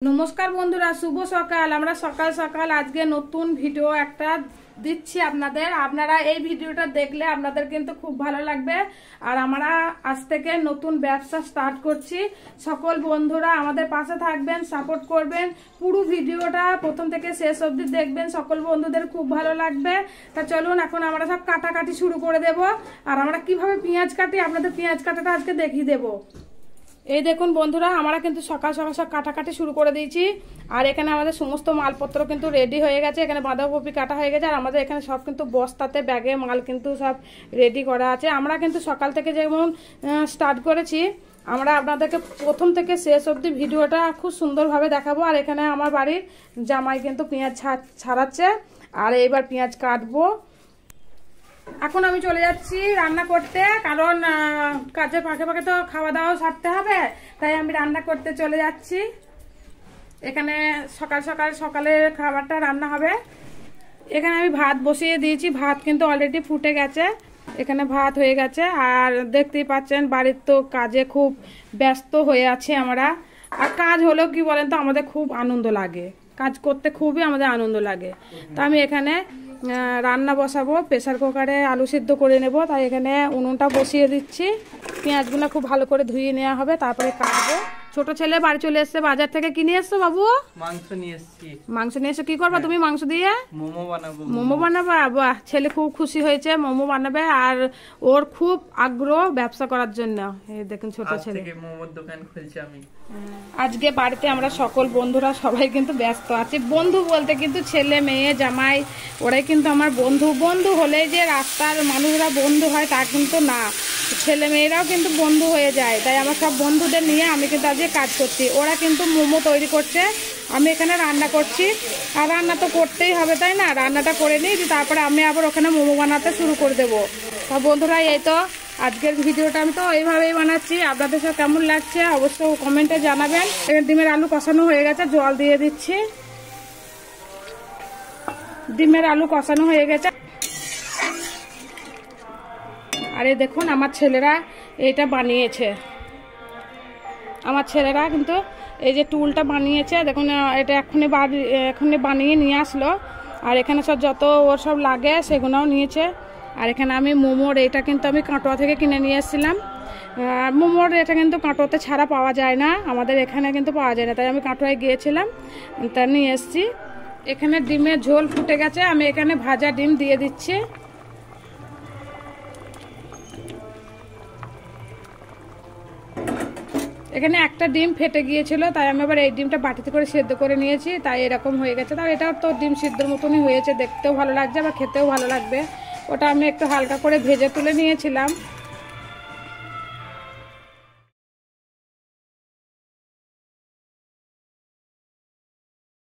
নমস্কার বন্ধুরা, শুভ সকাল। আমরা সকাল সকাল আজকে নতুন ভিডিও একটা দিচ্ছি আপনাদের। আপনারা এই ভিডিওটা দেখলে আপনাদের কিন্তু খুব ভালো লাগবে। আর আমরা আজ থেকে নতুন ব্যবসা স্টার্ট করছি। সকল বন্ধুরা আমাদের পাশে থাকবেন, সাপোর্ট করবেন। পুরো ভিডিওটা প্রথম থেকে শেষ অবধি দেখবেন, সকল বন্ধুদের খুব ভালো লাগবে। তা চলুন এখন আমরা সব কাটাকাটি শুরু করে দেব। আর আমরা কিভাবে পেঁয়াজ কাটি আপনাদের পেঁয়াজ কাটাটা আজকে দেখিয়ে দেবো। এই দেখুন বন্ধুরা, আমরা কিন্তু সকাল সকাল সব কাটাকাটি শুরু করে দিয়েছি। আর এখানে আমাদের সমস্ত মালপত্র কিন্তু রেডি হয়ে গেছে। এখানে বাঁধাকপি কাটা হয়ে গেছে। আর আমাদের এখানে সব কিন্তু বস্তাতে ব্যাগে মাল কিন্তু সব রেডি করা আছে। আমরা কিন্তু সকাল থেকে যেমন স্টার্ট করেছি, আমরা আপনাদেরকে প্রথম থেকে শেষ অবধি ভিডিওটা খুব সুন্দরভাবে দেখাবো। আর এখানে আমার বাড়ির জামাই কিন্তু পেঁয়াজ ছাড়াচ্ছে। আর এইবার পেঁয়াজ কাটবো। এখন আমি চলে যাচ্ছি রান্না করতে, কারণ কাজের ফাঁকে ফাঁকে তো খাওয়া দাওয়া সারতে হবে। তাই আমি রান্না করতে চলে যাচ্ছি। এখানে সকাল সকাল সকালের খাবারটা রান্না হবে। এখানে আমি ভাত বসিয়ে দিয়েছি। ভাত কিন্তু অলরেডি ফুটে গেছে। এখানে ভাত হয়ে গেছে। আর দেখতেই পাচ্ছেন বাড়ির তো কাজে খুব ব্যস্ত হয়ে আছে আমরা। আর কাজ হলেও কি বলেন তো, আমাদের খুব আনন্দ লাগে। কাজ করতে খুবই আমাদের আনন্দ লাগে। তো আমি এখানে রান্না বসাবো। প্রেসার কুকারে আলু সিদ্ধ করে নেব। তাই এখানে উনুনটা বসিয়ে দিচ্ছি। পেঁয়াজগুলো খুব ভালো করে ধুয়ে নেওয়া হবে, তারপরে কাটবো। ছোট ছেলে বাড়ি চলে এসছে বাজার থেকে। কিনে এসছো বাবু? মাংস নিয়ে এসেছি। মাংস নিয়ে এসছো? কি করবা তুমি মাংস দিয়ে? মোমো বানাবো। মোমো বানাবা? বাহ, ছেলে খুব খুশি হয়েছে, মোমো বানাবে। আর ওর খুব আগ্রহ ব্যবসা করার জন্য। এই দেখুন ছোট ছেলে মোমোর দোকান খুলছি আমি। আজকে বাড়িতে আমরা সকল বন্ধুরা সবাই কিন্তু ব্যস্ত আছি। বন্ধু বলতে কিন্তু ছেলে মেয়ে জামাই ওরাই কিন্তু আমার বন্ধু। বন্ধু হলে যে রাস্তার মানুষরা বন্ধু হয় তা কিন্তু না, ছেলে মেয়েরাও কিন্তু বন্ধু হয়ে যায়। তাই আমার সব বন্ধুদের নিয়ে আমি কিন্তু আজকে কাজ করছি। ওরা কিন্তু মোমো তৈরি করছে, আমি এখানে রান্না করছি। আর রান্না তো করতেই হবে, তাই না? রান্নাটা করে নিই, তারপরে আমি আবার ওখানে মোমো বানাতে শুরু করে দেবো। তা বন্ধুরা, এই তো আজকের ভিডিওটা আমি তো এইভাবেই বানাচ্ছি। আপনাদের সব কেমন লাগছে অবশ্যই কমেন্টে জানাবেন। ডিমের আলু কষানো হয়ে গেছে, জল দিয়ে দিচ্ছি। ডিমের আলু কষানো হয়ে গেছে। আর এই দেখুন আমার ছেলেরা এইটা বানিয়েছে। আমার ছেলেরা কিন্তু এই যে টুলটা বানিয়েছে, দেখুন এটা এখনই বানিয়ে নিয়ে আসলো। আর এখানে সব যত ওর সব লাগে সেগুলোও নিয়েছে। আর এখানে আমি মোমোর এটা কিন্তু আমি কাটোয়া থেকে কিনে নিয়ে এসেছিলাম। মোমোর এটা কিন্তু কাটোয়াতে ছাড়া পাওয়া যায় না, আমাদের এখানে কিন্তু পাওয়া যায় না। তাই আমি কাটোয়ায় গিয়েছিলাম, তা নিয়ে এসেছি। এখানে ডিমের ঝোল ফুটে গেছে, আমি এখানে ভাজা ডিম দিয়ে দিচ্ছি। এখানে একটা ডিম ফেটে গিয়েছিল, তাই আমি আবার এই ডিমটা বাটিতে করে সেদ্ধ করে নিয়েছি। তাই এরকম হয়ে গেছে। তাও এটাও তো ডিম সিদ্ধর মতনই হয়েছে, দেখতেও ভালো লাগছে, আবার খেতেও ভালো লাগবে। ওটা আমি একটু হালকা করে ভেজে তুলে নিয়েছিলাম।